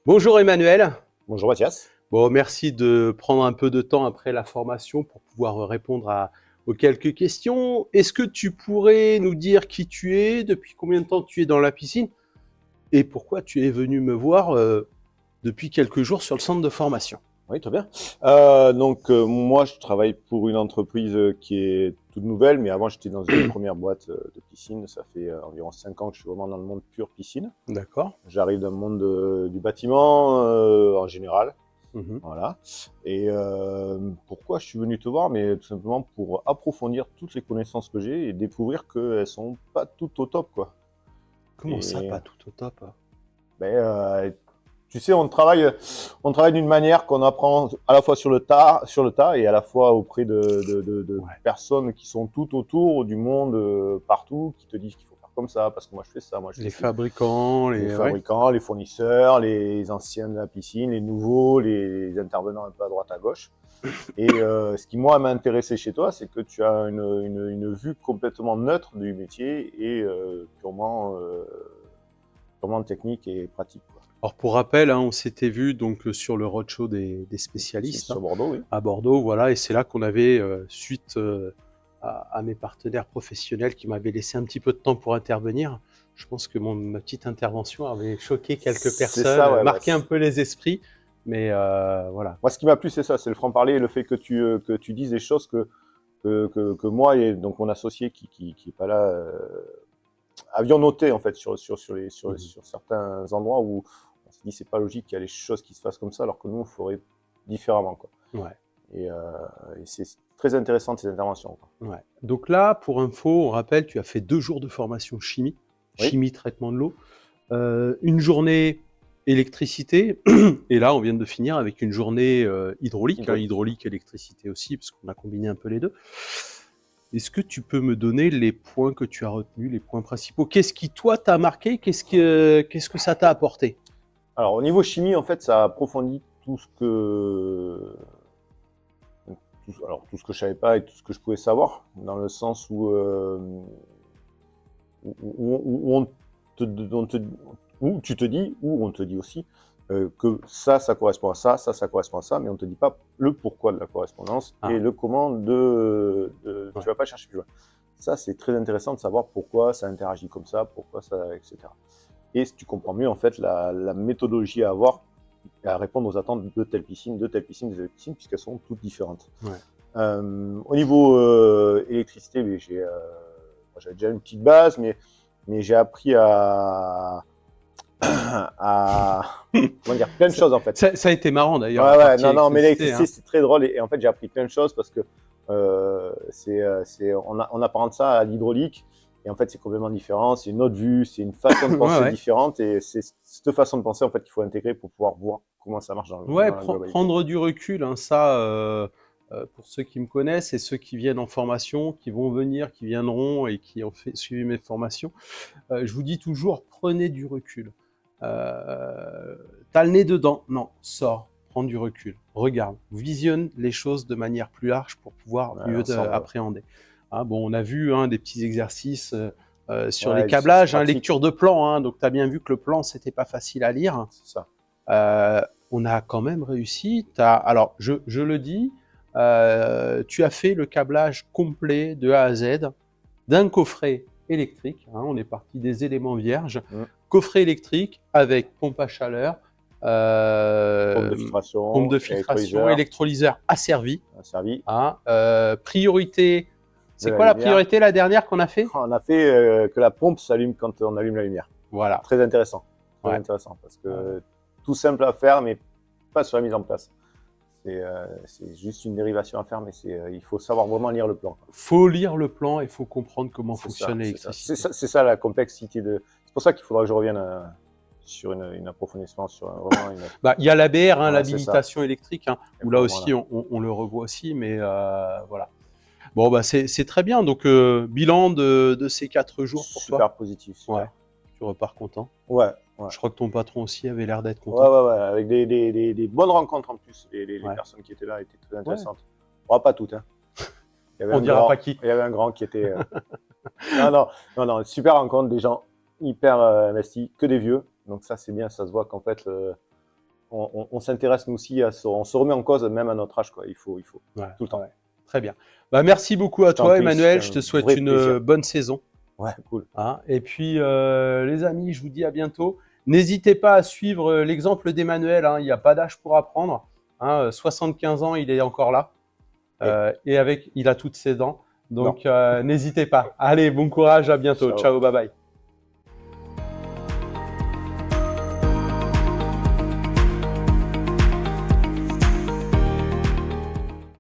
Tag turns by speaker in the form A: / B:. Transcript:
A: Bonjour Emmanuel.
B: Bonjour Mathias.
A: Bon, merci de prendre un peu de temps après la formation pour pouvoir répondre aux quelques questions. Est-ce que tu pourrais nous dire qui tu es, depuis combien de temps tu es dans la piscine et pourquoi tu es venu me voir depuis quelques jours sur le centre de formation?
B: Oui, très bien. Moi, je travaille pour une entreprise qui est toute nouvelle, mais avant, j'étais dans une première boîte de piscine. Ça fait environ 5 ans que je suis vraiment dans le monde pur piscine.
A: D'accord.
B: J'arrive dans le monde du bâtiment en général.
A: Mhm.
B: Voilà. Et pourquoi je suis venu te voir? Mais tout simplement pour approfondir toutes les connaissances que j'ai et découvrir qu'elles sont pas toutes au top, quoi.
A: Comment ça,
B: Et
A: pas tout au top?
B: ben, tu sais, on travaille d'une manière qu'on apprend à la fois sur le tas et à la fois auprès de
A: Ouais.
B: personnes qui sont tout autour du monde, partout, qui te disent qu'il faut faire comme ça, parce que moi je fais ça, moi je fais
A: Les
B: ci.
A: fabricants,
B: Les
A: ouais.
B: fabricants, les fournisseurs, les anciens de la piscine, les nouveaux, les intervenants un peu à droite à gauche. Et ce qui moi m'a intéressé chez toi, c'est que tu as une vue complètement neutre du métier et purement technique et pratique, quoi.
A: Alors pour rappel, hein, on s'était vu donc sur le roadshow des spécialistes,
B: Sur Bordeaux, oui.
A: à Bordeaux, voilà, et c'est là qu'on avait, suite à mes partenaires professionnels qui m'avaient laissé un petit peu de temps pour intervenir, je pense que ma petite intervention avait choqué quelques
B: C'est
A: personnes,
B: ça, ouais.
A: marqué un peu les esprits, mais voilà.
B: Moi, ce qui m'a plu, c'est ça, c'est le franc-parler et le fait que tu dises des choses que moi et donc mon associé qui est pas là, avions noté, en fait,
A: Mhm.
B: sur certains endroits où on s'est dit, c'est pas logique qu'il y a des choses qui se fassent comme ça, alors que nous, on ferait différemment, quoi.
A: Ouais,
B: Et, euh, et c'est très intéressant, ces interventions, quoi.
A: ouais. Donc là, pour info, on rappelle, tu as fait 2 jours de formation chimie,
B: Oui,
A: chimie, traitement de l'eau. Une journée électricité, et là on vient de finir avec une journée hydraulique, hein,
B: hydraulique.
A: hydraulique, électricité aussi, parce qu'on a combiné un peu les deux. Est-ce que tu peux me donner les points que tu as retenus, les points principaux? Qu'est-ce qui, toi, t'a marqué? Qu'est-ce que ça t'a apporté?
B: Alors, au niveau chimie, en fait, ça approfondit tout ce que je savais pas et tout ce que je pouvais savoir, dans le sens où où tu te dis, où on te dit aussi que ça correspond à ça, ça correspond à ça, mais on te dit pas le pourquoi de la correspondance et
A: Ah,
B: le comment
A: ouais.
B: tu vas pas chercher plus loin. Ça, c'est très intéressant de savoir pourquoi ça interagit comme ça, pourquoi ça, etc. Et tu comprends mieux, en fait, la méthodologie à avoir, à répondre aux attentes de telle piscine, de telle piscine, de telle piscine, puisqu'elles sont toutes différentes.
A: Ouais.
B: Au niveau électricité, j'avais déjà une petite base, mais j'ai appris à comment dire, plein de
A: ça,
B: choses, en fait.
A: ça a été marrant d'ailleurs, la
B: Ouais, ouais,
A: partie
B: non, non, mais
A: électricité.
B: l'électricité,
A: Hein.
B: c'est très drôle et en fait, j'ai appris plein de choses parce que on apparente ça à l'hydraulique et en fait, c'est complètement différent. C'est une autre vue, c'est une façon de
A: Ouais,
B: penser
A: ouais.
B: différente et c'est cette façon de penser en fait qu'il faut intégrer pour pouvoir voir comment ça marche
A: Ouais,
B: dans la globalité.
A: prendre du recul, hein, ça, pour ceux qui me connaissent et ceux qui viennent en formation, qui vont venir, qui viendront et qui ont suivi mes formations, je vous dis toujours, prenez du recul. T'as le nez dedans, non, sors, prends du recul, regarde, visionne les choses de manière plus large pour pouvoir
B: Ouais,
A: mieux
B: l'ensemble, ouais.
A: appréhender. Hein, bon, on a vu des petits exercices sur les
B: Ouais, c'est
A: câblages,
B: pratique,
A: lecture de plan, donc tu as bien vu que le plan, c'était pas facile à lire.
B: c'est ça.
A: Euh, on a quand même réussi. Alors, je le dis, tu as fait le câblage complet de A à Z d'un coffret électrique. Hein, on est parti des éléments vierges.
B: Mm.
A: Coffret électrique avec pompe à chaleur,
B: Pompe
A: pompe de
B: de filtration,
A: filtration,
B: électrolyseur,
A: électrolyseur asservi.
B: servi,
A: Hein, priorité.
B: de
A: C'est
B: la
A: quoi la
B: lumière.
A: priorité, la dernière qu'on a fait?
B: On a fait que la pompe s'allume quand on allume la lumière.
A: Voilà.
B: Très
A: Ouais.
B: intéressant parce que tout simple à faire, mais pas sur la mise en place. C'est juste une dérivation à faire, mais il faut savoir vraiment lire le plan, quoi.
A: Faut lire le plan et faut comprendre comment
B: C'est ça,
A: fonctionne
B: c'est ça.
A: l'électricité.
B: C'est ça la complexité de. C'est pour ça qu'il faudra que je revienne sur une approfondissement, sur vraiment une.
A: Bah, il y a l'ABR, hein,
B: Ouais, c'est ça.
A: l'habilitation électrique, hein,
B: Il
A: où là
B: faut vraiment
A: aussi
B: là.
A: on le revoit aussi, mais voilà. Bon, bah c'est très bien. Donc, bilan de ces 4 jours pour toi.
B: Super positif,
A: Ouais,
B: super.
A: tu repars content.
B: Ouais, ouais.
A: Je crois que ton patron aussi avait l'air d'être
B: Ouais,
A: content.
B: ouais, ouais. Avec des bonnes rencontres en plus. Les
A: Ouais,
B: personnes qui étaient là étaient très
A: ouais.
B: intéressantes. Bon, pas toutes, hein. Il y avait
A: On
B: un
A: dira pas
B: grand,
A: qui.
B: il y avait un grand qui était. Non, non, non, non, super rencontre, des gens hyper investis, que des vieux. Donc ça, c'est bien, ça se voit qu'en fait, on s'intéresse nous aussi on se remet en cause même à notre âge, quoi. Il faut
A: Ouais,
B: tout le temps.
A: ouais. Très bien. Bah, merci beaucoup à
B: Je t'en
A: toi,
B: prie,
A: Emmanuel.
B: c'était
A: Je
B: un
A: te souhaite
B: vrai
A: une
B: plaisir.
A: bonne saison.
B: Ouais, cool.
A: Hein. Et puis, les amis, je vous dis à bientôt. N'hésitez pas à suivre l'exemple d'Emmanuel. Hein. Il n'y a pas d'âge pour apprendre. Hein. 75 ans, il est encore là.
B: Oui.
A: Et il a toutes ses dents.
B: Non.
A: Donc, n'hésitez pas. Allez, bon courage, à bientôt.
B: Ciao.
A: Ciao, bye bye.